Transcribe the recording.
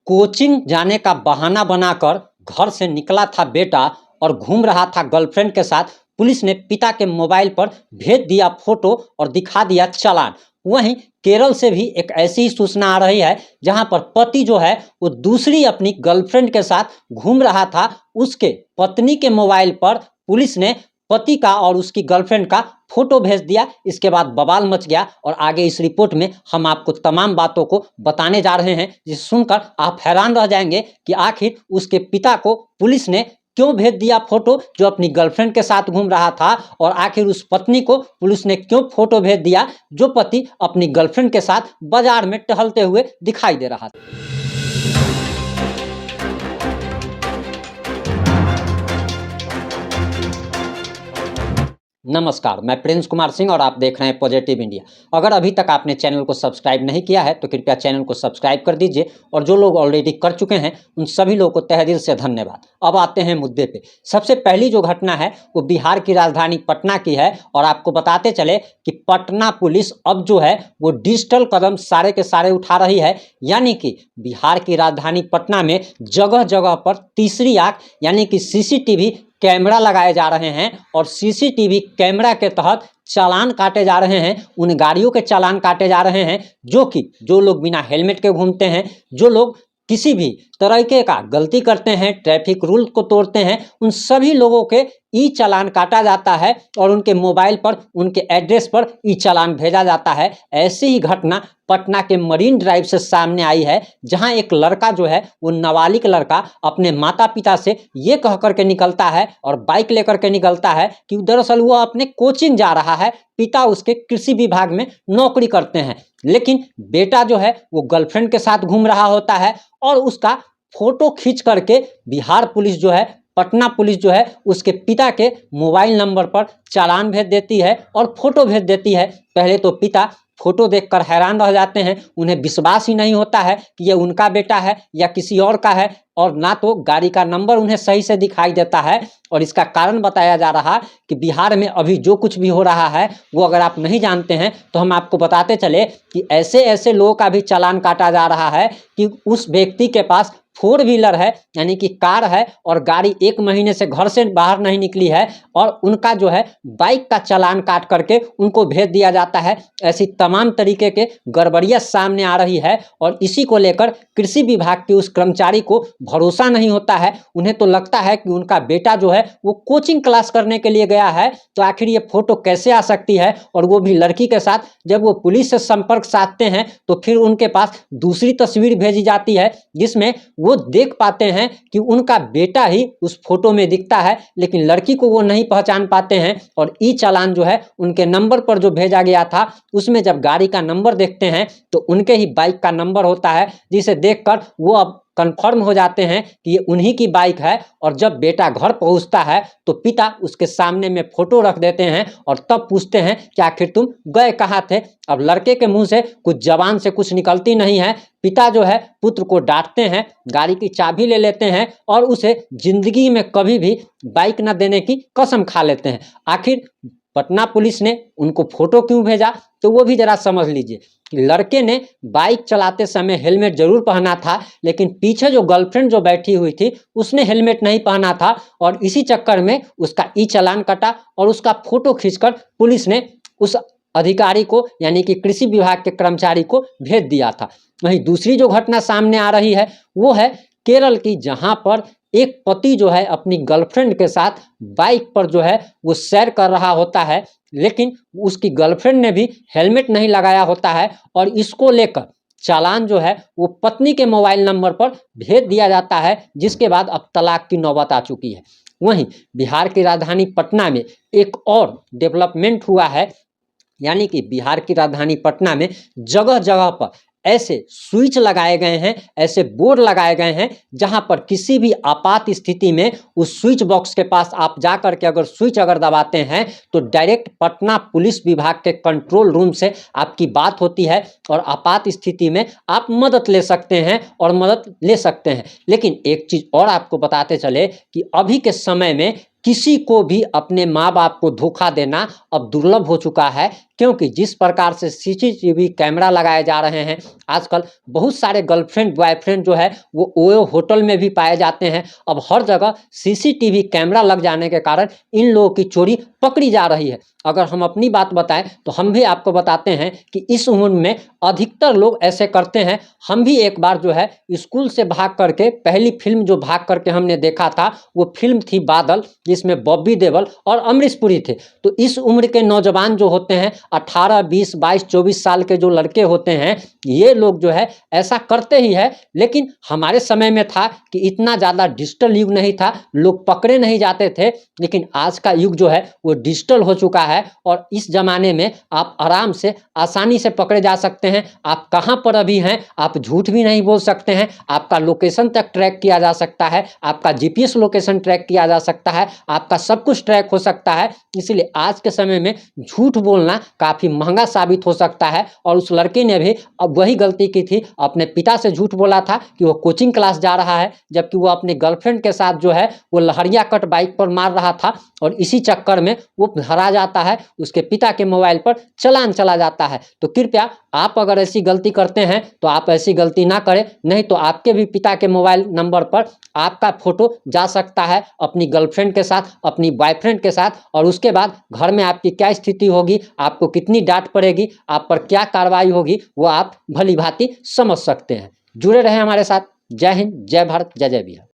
Coaching जाने का बहाना बनाकर घर से निकला था बेटा और घूम रहा था गर्लफ्रेंड के साथ। पुलिस ने पिता के मोबाइल पर भेज दिया फोटो और दिखा दिया चालान। वहीं केरल से भी एक ऐसी ही सूचना आ रही है जहां पर पति जो है वो दूसरी अपनी गर्लफ्रेंड के साथ घूम रहा था। उसके पत्नी के मोबाइल पर पुलिस ने पति का और उसकी गर्लफ्रेंड का फोटो भेज दिया। इसके बाद बवाल मच गया और आगे इस रिपोर्ट में हम आपको तमाम बातों को बताने जा रहे हैं, जिसे सुनकर आप हैरान रह जाएंगे कि आखिर उसके पिता को पुलिस ने क्यों भेज दिया फोटो जो अपनी गर्लफ्रेंड के साथ घूम रहा था, और आखिर उस पत्नी को पुलिस ने क्यों फोटो भेज दिया जो पति अपनी गर्लफ्रेंड के साथ बाजार में टहलते हुए दिखाई दे रहा था। नमस्कार, मैं प्रिंस कुमार सिंह और आप देख रहे हैं पॉजिटिव इंडिया। अगर अभी तक आपने चैनल को सब्सक्राइब नहीं किया है तो कृपया चैनल को सब्सक्राइब कर दीजिए, और जो लोग ऑलरेडी कर चुके हैं उन सभी लोगों को तहे दिल से धन्यवाद। अब आते हैं मुद्दे पे। सबसे पहली जो घटना है वो बिहार की राजधानी पटना की है, और आपको बताते चले कि पटना पुलिस अब जो है वो डिजिटल कदम सारे के सारे उठा रही है। यानी कि बिहार की राजधानी पटना में जगह जगह पर तीसरी आंख यानी कि सीसीटीवी कैमरा लगाए जा रहे हैं, और सीसीटीवी कैमरा के तहत चालान काटे जा रहे हैं। उन गाड़ियों के चालान काटे जा रहे हैं जो लोग बिना हेलमेट के घूमते हैं, जो लोग किसी भी तरीके का गलती करते हैं, ट्रैफिक रूल को तोड़ते हैं, उन सभी लोगों के ई चालान काटा जाता है और उनके मोबाइल पर, उनके एड्रेस पर ई चालान भेजा जाता है। ऐसी ही घटना पटना के मरीन ड्राइव से सामने आई है, जहां एक लड़का जो है वो नाबालिग लड़का अपने माता पिता से ये कह करके निकलता है और बाइक लेकर के निकलता है कि दरअसल वो अपने कोचिंग जा रहा है। पिता उसके कृषि विभाग में नौकरी करते हैं, लेकिन बेटा जो है वो गर्लफ्रेंड के साथ घूम रहा होता है, और उसका फोटो खींच करके बिहार पुलिस जो है, पटना पुलिस जो है, उसके पिता के मोबाइल नंबर पर चालान भेज देती है और फोटो भेज देती है। पहले तो पिता फोटो देखकर हैरान रह जाते हैं, उन्हें विश्वास ही नहीं होता है कि ये उनका बेटा है या किसी और का है, और ना तो गाड़ी का नंबर उन्हें सही से दिखाई देता है। और इसका कारण बताया जा रहा कि बिहार में अभी जो कुछ भी हो रहा है वो अगर आप नहीं जानते हैं तो हम आपको बताते चले कि ऐसे ऐसे लोगों का भी चालान काटा जा रहा है कि उस व्यक्ति के पास 4 व्हीलर है यानी कि कार है, और गाड़ी 1 महीने से घर से बाहर नहीं निकली है, और उनका जो है बाइक का चालान काट करके उनको भेज दिया जाता है। ऐसी तमाम तरीके के गड़बड़ियां सामने आ रही है, और इसी को लेकर कृषि विभाग के उस कर्मचारी को भरोसा नहीं होता है। उन्हें तो लगता है कि उनका बेटा जो है वो कोचिंग क्लास करने के लिए गया है, तो आखिर ये फोटो कैसे आ सकती है, और वो भी लड़की के साथ। जब वो पुलिस से संपर्क साधते हैं तो फिर उनके पास दूसरी तस्वीर भेजी जाती है जिसमें वो देख पाते हैं कि उनका बेटा ही उस फोटो में दिखता है, लेकिन लड़की को वो नहीं पहचान पाते हैं। और ई चालान जो है उनके नंबर पर जो भेजा गया था उसमें जब गाड़ी का नंबर देखते हैं तो उनके ही बाइक का नंबर होता है, जिसे देखकर वो अब कंफर्म हो जाते हैं कि ये उन्हीं की बाइक है। और जब बेटा घर पहुंचता है तो पिता उसके सामने में फोटो रख देते हैं और तब पूछते हैं कि आखिर तुम गए कहाँ थे। अब लड़के के मुंह से कुछ जबान से कुछ निकलती नहीं है। पिता जो है पुत्र को डांटते हैं, गाड़ी की चाबी ले लेते हैं और उसे जिंदगी में कभी भी बाइक न देने की कसम खा लेते हैं। आखिर पटना पुलिस ने उनको फोटो क्यों भेजा तो वो भी जरा समझ लीजिए। लड़के ने बाइक चलाते समय हेलमेट जरूर पहना था, लेकिन पीछे जो गर्लफ्रेंड जो बैठी हुई थी उसने हेलमेट नहीं पहना था, और इसी चक्कर में उसका ई चालान कटा और उसका फोटो खींचकर पुलिस ने उस अधिकारी को यानी कि कृषि विभाग के कर्मचारी को भेज दिया था। वहीं दूसरी जो घटना सामने आ रही है वो है केरल की, जहां पर एक पति जो है अपनी गर्लफ्रेंड के साथ बाइक पर जो है वो सैर कर रहा होता है, लेकिन उसकी गर्लफ्रेंड ने भी हेलमेट नहीं लगाया होता है, और इसको लेकर चालान जो है वो पत्नी के मोबाइल नंबर पर भेज दिया जाता है, जिसके बाद अब तलाक की नौबत आ चुकी है। वहीं बिहार की राजधानी पटना में एक और डेवलपमेंट हुआ है, यानी कि बिहार की राजधानी पटना में जगह जगह पर ऐसे स्विच लगाए गए हैं, ऐसे बोर्ड लगाए गए हैं जहां पर किसी भी आपात स्थिति में उस स्विच बॉक्स के पास आप जा करके अगर स्विच अगर दबाते हैं तो डायरेक्ट पटना पुलिस विभाग के कंट्रोल रूम से आपकी बात होती है, और आपात स्थिति में आप मदद ले सकते हैं और मदद ले सकते हैं। लेकिन एक चीज़ और आपको बताते चले कि अभी के समय में किसी को भी अपने माँ बाप को धोखा देना अब दुर्लभ हो चुका है, क्योंकि जिस प्रकार से सीसीटीवी कैमरा लगाए जा रहे हैं आजकल, बहुत सारे गर्लफ्रेंड बॉयफ्रेंड जो है वो ओयो होटल में भी पाए जाते हैं। अब हर जगह सीसीटीवी कैमरा लग जाने के कारण इन लोगों की चोरी पकड़ी जा रही है। अगर हम अपनी बात बताएं तो हम भी आपको बताते हैं कि इस उम्र में अधिकतर लोग ऐसे करते हैं। हम भी एक बार जो है स्कूल से भाग करके, पहली फिल्म जो भाग करके हमने देखा था वो फिल्म थी बादल, जिसमें बॉबी देओल और अमरीश पुरी थे। तो इस उम्र के नौजवान जो होते हैं 18, 20, 22, 24 साल के जो लड़के होते हैं, ये लोग जो है ऐसा करते ही है। लेकिन हमारे समय में था कि इतना ज़्यादा डिजिटल युग नहीं था, लोग पकड़े नहीं जाते थे। लेकिन आज का युग जो है वो डिजिटल हो चुका है और इस ज़माने में आप आराम से, आसानी से पकड़े जा सकते हैं। आप कहाँ पर अभी हैं आप झूठ भी नहीं बोल सकते हैं। आपका लोकेशन तक ट्रैक किया जा सकता है, आपका जीपीएस लोकेशन ट्रैक किया जा सकता है, आपका सब कुछ ट्रैक हो सकता है। इसलिए आज के समय में झूठ बोलना काफ़ी महंगा साबित हो सकता है। और उस लड़के ने भी अब वही गलती की थी, अपने पिता से झूठ बोला था कि वो कोचिंग क्लास जा रहा है, जबकि वो अपनी गर्लफ्रेंड के साथ जो है वो लहरिया कट बाइक पर मार रहा था। और इसी चक्कर में वो धरा जाता है, उसके पिता के मोबाइल पर चालान चला जाता है। तो कृपया आप अगर ऐसी गलती करते हैं तो आप ऐसी गलती ना करें, नहीं तो आपके भी पिता के मोबाइल नंबर पर आपका फोटो जा सकता है अपनी गर्लफ्रेंड के साथ, अपनी बॉयफ्रेंड के साथ। और उसके बाद घर में आपकी क्या स्थिति होगी, आपको कितनी डांट पड़ेगी, आप पर क्या कार्रवाई होगी, वो आप भली भांति समझ सकते हैं। जुड़े रहें हमारे साथ। जय हिंद, जय भारत, जय जय बिहार।